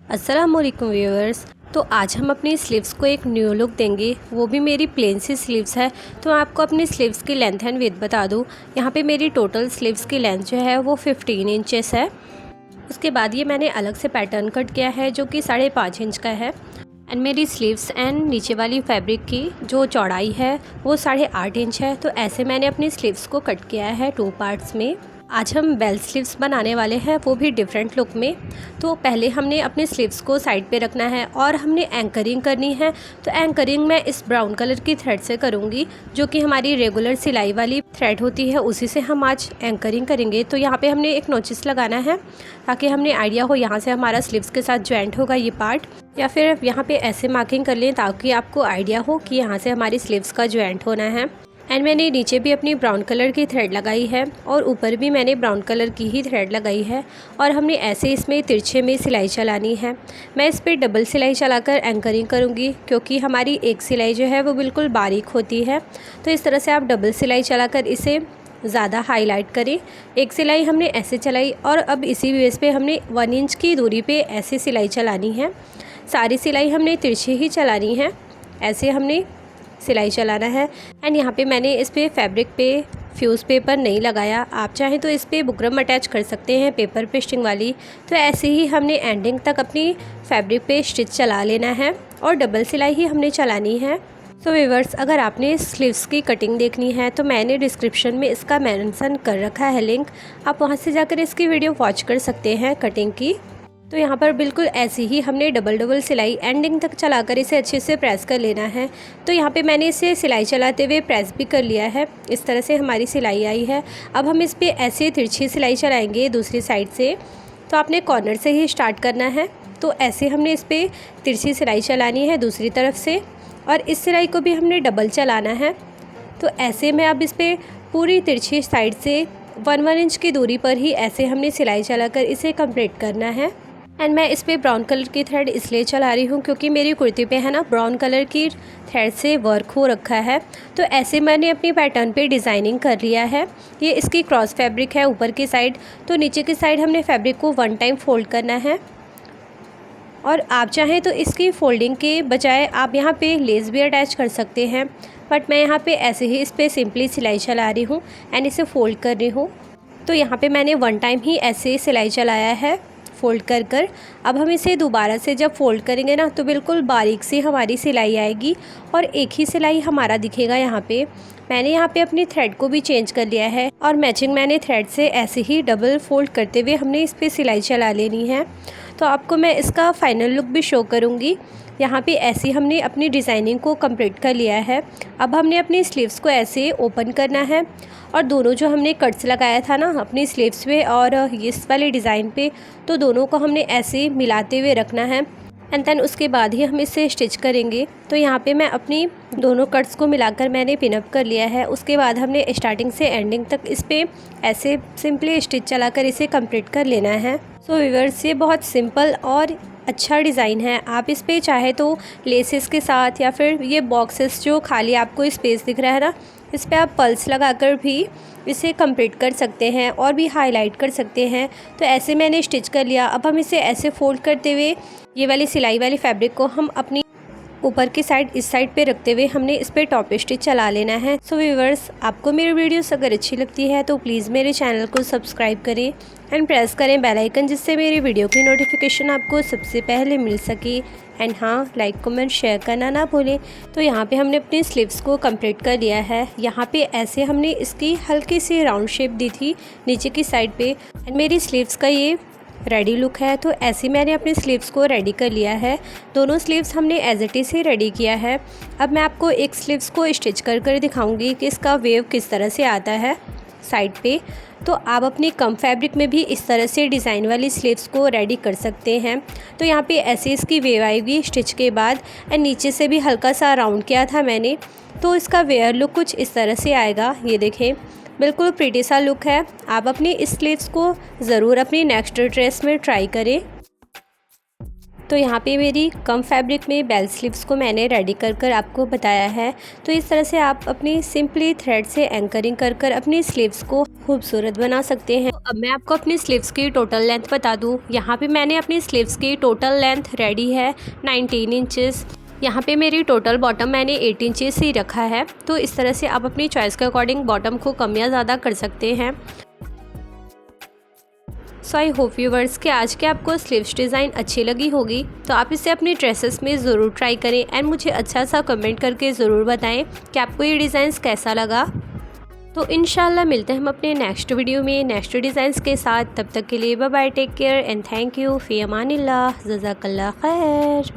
अस्सलामुअलैकुम व्यूअर्स। तो आज हम अपनी स्लीव्स को एक न्यू लुक देंगे, वो भी मेरी प्लेन सी स्लीव्स है। तो मैं आपको अपनी स्लीव्स की लेंथ एंड विड्थ बता दूँ। यहाँ पे मेरी टोटल स्लीव्स की लेंथ जो है वो 15 इंचेस है। उसके बाद ये मैंने अलग से पैटर्न कट किया है जो कि 5.5 इंच का है। एंड मेरी स्लीव्स एंड नीचे वाली फैब्रिक की जो चौड़ाई है वो 8.5 इंच है। तो ऐसे मैंने अपनी स्लीव्स को कट किया है 2 पार्ट्स में। आज हम बेल स्लीव्स बनाने वाले हैं, वो भी डिफरेंट लुक में। तो पहले हमने अपने स्लीव्स को साइड पे रखना है और हमने एंकरिंग करनी है। तो एंकरिंग मैं इस ब्राउन कलर की थ्रेड से करूँगी, जो कि हमारी रेगुलर सिलाई वाली थ्रेड होती है, उसी से हम आज एंकरिंग करेंगे। तो यहाँ पे हमने एक नोचिस लगाना है ताकि हमने आइडिया हो यहाँ से हमारा स्लीव्स के साथ ज्वाइंट होगा ये पार्ट, या फिर यहाँ पे ऐसे मार्किंग कर लें ताकि आपको आइडिया हो कि यहाँ से हमारी स्लीव्स का ज्वाइंट होना है। एंड मैंने नीचे भी अपनी ब्राउन कलर की थ्रेड लगाई है और ऊपर भी मैंने ब्राउन कलर की ही थ्रेड लगाई है। और हमने ऐसे इसमें तिरछे में सिलाई चलानी है। मैं इस पर डबल सिलाई चलाकर एंकरिंग करूँगी, क्योंकि हमारी एक सिलाई जो है वो बिल्कुल बारीक होती है। तो इस तरह से आप डबल सिलाई चलाकर इसे ज़्यादा हाईलाइट करें। एक सिलाई हमने ऐसे चलाई और अब इसी बेस पे हमने 1 इंच की दूरी पे ऐसे सिलाई चलानी है। सारी सिलाई हमने तिरछे ही चलानी है, ऐसे हमने सिलाई चलाना है। एंड यहाँ पे मैंने इस पे फैब्रिक पे फ्यूज़ पेपर नहीं लगाया। आप चाहें तो इस पे बुकरम अटैच कर सकते हैं पेपर पेस्टिंग वाली। तो ऐसे ही हमने एंडिंग तक अपनी फैब्रिक पे स्टिच चला लेना है और डबल सिलाई ही हमने चलानी है। तो व्यूअर्स, अगर आपने स्लीव्स की कटिंग देखनी है तो मैंने डिस्क्रिप्शन में इसका मेंशन कर रखा है लिंक, आप वहाँ से जाकर इसकी वीडियो वॉच कर सकते हैं कटिंग की। तो यहाँ पर बिल्कुल ऐसे ही हमने डबल सिलाई एंडिंग तक चलाकर इसे अच्छे से प्रेस कर लेना है। तो यहाँ पे मैंने इसे सिलाई चलाते हुए प्रेस भी कर लिया है। इस तरह से हमारी सिलाई आई है। अब हम इस पे ऐसे तिरछी सिलाई चलाएंगे दूसरी साइड से। तो आपने कॉर्नर से ही स्टार्ट करना है। तो ऐसे हमने इस पर तिरछी सिलाई चलानी है दूसरी तरफ से, और इस सिलाई को भी हमने डबल चलाना है। तो ऐसे में अब इस पर पूरी तिरछी साइड से 1 इंच की दूरी पर ही ऐसे हमने सिलाई चलाकर इसे कंप्लीट करना है। एंड मैं इस पर ब्राउन कलर की थ्रेड इसलिए चला रही हूँ क्योंकि मेरी कुर्ती पे है ना ब्राउन कलर की थ्रेड से वर्क हो रखा है। तो ऐसे मैंने अपनी पैटर्न पे डिज़ाइनिंग कर लिया है। ये इसकी क्रॉस फैब्रिक है ऊपर की साइड, तो नीचे की साइड हमने फैब्रिक को 1 टाइम फोल्ड करना है। और आप चाहें तो इसकी फोल्डिंग के बजाय आप यहाँ पे लेस भी अटैच कर सकते हैं, बट मैं यहाँ पे ऐसे ही इस पर सिंपली सिलाई चला रही हूँ एंड इसे फ़ोल्ड कर रही हूँ। तो यहाँ पे मैंने 1 टाइम ही ऐसे सिलाई चलाया है फ़ोल्ड कर। अब हम इसे दोबारा से जब फ़ोल्ड करेंगे ना तो बिल्कुल बारीक सी हमारी सिलाई आएगी और एक ही सिलाई हमारा दिखेगा। यहाँ पे मैंने यहाँ पे अपनी थ्रेड को भी चेंज कर लिया है और मैचिंग मैंने थ्रेड से ऐसे ही डबल फोल्ड करते हुए हमने इस पर सिलाई चला लेनी है। तो आपको मैं इसका फाइनल लुक भी शो करूँगी। यहाँ पे ऐसे हमने अपनी डिज़ाइनिंग को कंप्लीट कर लिया है। अब हमने अपनी स्लीव्स को ऐसे ओपन करना है और दोनों जो हमने कट्स लगाया था ना अपनी स्लीव्स पे और इस वाले डिज़ाइन पे, तो दोनों को हमने ऐसे मिलाते हुए रखना है एंड देन उसके बाद ही हम इसे स्टिच करेंगे। तो यहाँ पे मैं अपनी दोनों कट्स को मिलाकर मैंने पिनअप कर लिया है। उसके बाद हमने स्टार्टिंग से एंडिंग तक इस पर ऐसे सिंपली स्टिच चलाकर इसे कंप्लीट कर लेना है। सो व्यूअर्स, ये बहुत सिंपल और अच्छा डिज़ाइन है। आप इस पे चाहे तो लेसेस के साथ या फिर ये बॉक्सेस जो खाली आपको स्पेस दिख रहा है ना, इस पे आप पल्स लगाकर भी इसे कंप्लीट कर सकते हैं और भी हाईलाइट कर सकते हैं। तो ऐसे मैंने स्टिच कर लिया। अब हम इसे ऐसे फोल्ड करते हुए ये वाली सिलाई वाली फैब्रिक को हम अपनी ऊपर की साइड इस साइड पे रखते हुए हमने इस पे टॉप स्टिच चला लेना है। सो व्यूअर्स, आपको मेरी वीडियोस अगर अच्छी लगती है तो प्लीज़ मेरे चैनल को सब्सक्राइब करें एंड प्रेस करें बेल आइकन, जिससे मेरी वीडियो की नोटिफिकेशन आपको सबसे पहले मिल सके। एंड हाँ, लाइक कमेंट शेयर करना ना भूलें। तो यहाँ पे हमने अपनी स्लीव्स को कंप्लीट कर लिया है। यहाँ पे ऐसे हमने इसकी हल्की सी राउंड शेप दी थी नीचे की साइड पे एंड मेरी स्लीव्स का ये रेडी लुक है। तो ऐसे मैंने अपनी स्लीव्स को रेडी कर लिया है। दोनों स्लीव्स हमने एज इट इज़ ही रेडी किया है। अब मैं आपको एक स्लीव्स को स्टिच कर दिखाऊंगी कि इसका वेव किस तरह से आता है साइड पे। तो आप अपनी कम फैब्रिक में भी इस तरह से डिज़ाइन वाली स्लीव्स को रेडी कर सकते हैं। तो यहाँ पे ऐसे इसकी वेव आएगी स्टिच के बाद एंड नीचे से भी हल्का सा राउंड किया था मैंने। तो इसका वेयर लुक कुछ इस तरह से आएगा। ये देखें, बिल्कुल प्रीटी सा लुक है। आप अपनी इस स्लीव्स को ज़रूर अपनी नेक्स्ट ड्रेस में ट्राई करें। तो यहाँ पे मेरी कम फैब्रिक में बेल स्लीव्स को मैंने रेडी कर आपको बताया है। तो इस तरह से आप अपनी सिंपली थ्रेड से एंकरिंग कर अपनी स्लीव्स को खूबसूरत बना सकते हैं। अब मैं आपको अपनी स्लीव्स की टोटल लेंथ बता दूं। यहाँ पे मैंने अपनी स्लीव्स की टोटल लेंथ रेडी है 19 इंचेस। यहाँ पे मेरी टोटल बॉटम मैंने 8 इंचेस ही रखा है। तो इस तरह से आप अपनी चॉइस के अकॉर्डिंग बॉटम को कम या ज़्यादा कर सकते हैं। सो आई होप व्यूवर्स कि आज के आपको स्लीव्स डिज़ाइन अच्छी लगी होगी, तो आप इसे अपनी ड्रेसेस में ज़रूर ट्राई करें एंड मुझे अच्छा सा कमेंट करके ज़रूर बताएं कि आपको ये डिज़ाइंस कैसा लगा। तो इंशाल्लाह मिलते हैं हम अपने नेक्स्ट वीडियो में नेक्स्ट डिज़ाइंस के साथ। तब तक के लिए bye bye, take care and thank you, फ़ी अमानिल्लाह, जज़ाकल्लाह खैर।